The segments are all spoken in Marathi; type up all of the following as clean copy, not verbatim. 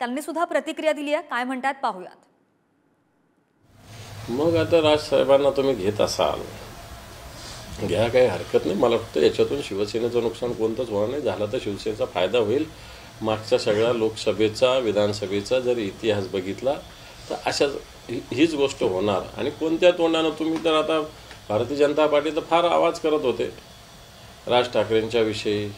त्यांनी सुद्धा प्रतिक्रिया दिली आहे. काय म्हणतात पाहूयात. मग आता राजसाहेबांना तुम्ही घेत असाल, घ्या, काही हरकत नाही. मला वाटतं याच्यातून शिवसेनेचं नुकसान कोणतंच होणार नाही. झालं तर शिवसेनेचा फायदा होईल. मागच्या सगळ्या लोकसभेचा विधानसभेचा जर इतिहास बघितला तर अशाच हीच गोष्ट होणार. आणि कोणत्या तोंडानं तुम्ही तर आता भारतीय जनता पार्टी तर फार आवाज करत होते राज ठाकरेंच्या विषयी.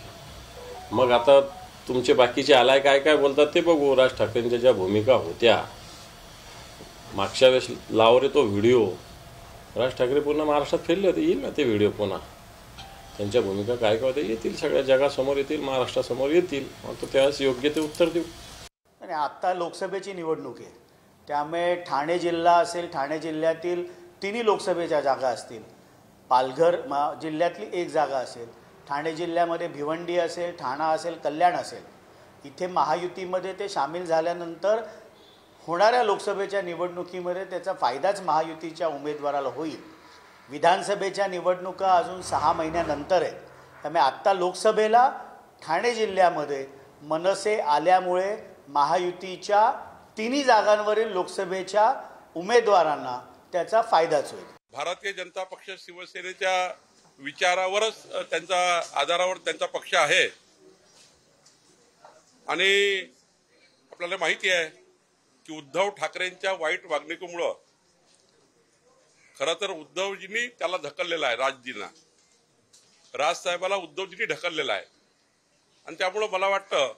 मग आता तुमचे बाकीचे आलाय काय काय बोलतात ते बघू. राज ठाकरेंच्या ज्या भूमिका होत्या मागच्या वेळेस लाव रे तो व्हिडिओ, राज ठाकरे पुन्हा महाराष्ट्रात फिरले होते, येईल ना ते व्हिडिओ पुन्हा. त्यांच्या भूमिका काय काय होत्या येतील, सगळ्या जगासमोर येतील, महाराष्ट्रासमोर येतील. तर त्यावेळेस योग्य ते उत्तर देऊ. आणि आत्ता लोकसभेची निवडणूक आहे, त्यामुळे ठाणे जिल्हा असेल, ठाणे जिल्ह्यातील तिन्ही लोकसभेच्या जागा असतील, पालघर जिल्ह्यातली एक जागा असेल, ठाणे जिल्ह्यामध्ये भिवंडी असेल, ठाणा असेल, कल्याण असेल, इथे महायुतीमध्ये ते सामील झाल्यानंतर होणाऱ्या लोकसभेच्या निवडणुकीमध्ये त्याचा फायदाच महायुतीच्या उमेदवाराला होईल. विधानसभेच्या निवडणुका अजून 6 महिन्यानंतर आहेत. त्यामुळे आत्ता लोकसभेला ठाणे जिल्ह्यामध्ये मनसे आल्यामुळे महायुतीच्या तिन्ही जागांवरील लोकसभेच्या उमेदवारांना त्याचा फायदाच होईल. भारतीय जनता पक्ष शिवसेनेच्या विचारावरच त्यांचा आधारावर त्यांचा पक्ष आहे. आणि आपल्याला माहिती आहे की उद्धव ठाकरेंच्या वाईट वागणुकीमुळं खरं तर उद्धवजींनी त्याला ढकललेला आहे. राजसाहेबाला उद्धवजींनी ढकललेला आहे. आणि त्यामुळं मला वाटतं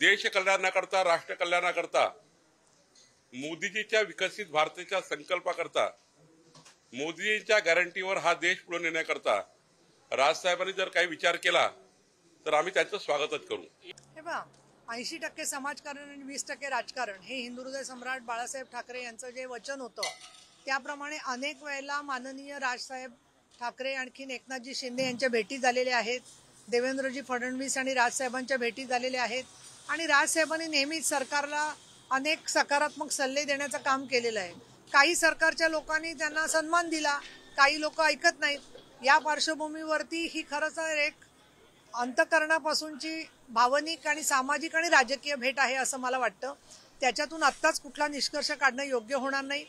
देश कल्याणाकरता, राष्ट्र कल्याणाकरता, मोदीजीच्या विकसित भारताच्या संकल्पाकरता, मोदीजींच्या गॅरंटीवर हा देश पुढे नेण्याकरता राजसाहेबांनी जर काही विचार केला तर आम्ही त्यांचं स्वागतच करू. हे पहा, 80% समाजकारण आणि 20% राजकारण हे हिंदुहृदय सम्राट बाळासाहेब ठाकरे यांचं जे वचन होतं त्याप्रमाणे अनेक वेळेला माननीय राजसाहेब ठाकरे आणखीन एकनाथजी शिंदे यांच्या भेटी झालेल्या आहेत. देवेंद्रजी फडणवीस आणि राजसाहेबांच्या भेटी झालेल्या आहेत. आणि राजसाहेबांनी नेहमीच सरकारला अनेक सकारात्मक सल्ले देण्याचं काम केलेलं आहे. काही सरकारच्या लोकांनी त्यांना सन्मान दिला, काही लोक ऐकत नाहीत. या पार्श्वभूमीवरती ही खरंच एक अंतःकरणापासूनची भावनिक आणि सामाजिक आणि राजकीय भेट आहे असं मला वाटतं. त्याच्यातून आत्ताच कुठला निष्कर्ष काढणं योग्य होणार नाही.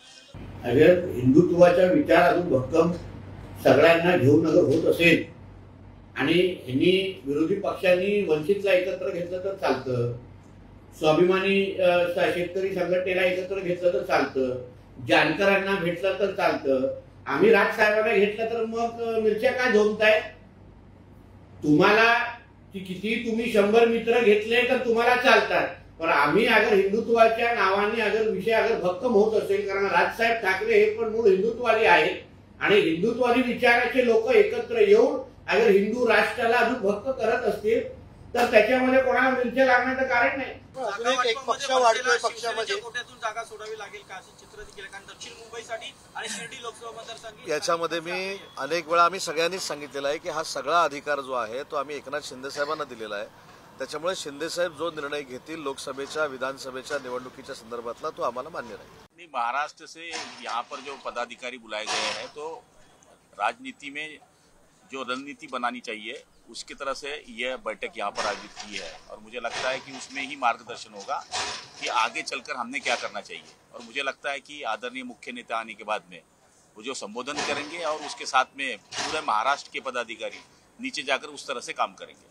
अगर हिंदुत्वाचा विचार अजून भक्कम सगळ्यांना घेऊन अगर होत असेल आणि ह्यांनी विरोधी पक्षांनी वंचितला एकत्र घेतलं तर चालतं, स्वाभिमानी शेतकरी संघटनेला एकत्र घेतलं तर चालतं, जानकरांना भेटलं तर चालतं, आम्ही राजसाहेबांना घेतलं तर मग मिरच्या काय झोमताय? तुम्हाला किती तुम्ही 100 मित्र घेतले तर तुम्हाला चालतात, पण आम्ही अगर हिंदुत्वाच्या नावाने अगर विषय अगर भक्कम होत असेल, कारण राजसाहेब ठाकरे हे पण मूळ हिंदुत्ववादी आहेत आणि हिंदुत्ववादी विचाराचे लोक एकत्र येऊन अगर हिंदू राष्ट्राला अजून भक्त करत असतील तर त्याच्यामध्ये कोणाला मिरच्या लागण्याचं कारण नाही. एक पक्ष वाढतोय, पक्षामध्ये कोट्यातून जागा सोडावी लागेल का असं चित्र देखील, कारण दक्षिण मुंबईसाठी आणि शिर्डी लोकसभा मतदारसंघ याच्यामध्ये मी अनेक वेळा आम्ही सगळ्यांनीच सांगितलेलं आहे की हा सगळा अधिकार जो आहे तो आम्ही एकनाथ शिंदे साहेबांना दिलेला आहे. त्याच्यामुळे शिंदे साहेब जो निर्णय घेतील लोकसभेच्या विधानसभेच्या निवडणुकीच्या संदर्भातला तो आम्हाला मान्य राहील. महाराष्ट्र से यहाँ पर जो पदाधिकारी बुलाए गए हैं तो राजनीति में जो रणनीति बनानी चाहिए उसकी तरह से यह बैठक यहाँ पर आयोजित की है और मुझे लगता है कि उसमें ही मार्गदर्शन होगा कि आगे चलकर हमने क्या करना चाहिए. और मुझे लगता है कि आदरणीय मुख्य नेता आने के बाद में वो जो संबोधन करेंगे और उसके साथ में पूरे महाराष्ट्र के पदाधिकारी नीचे जाकर उस तरह से काम करेंगे.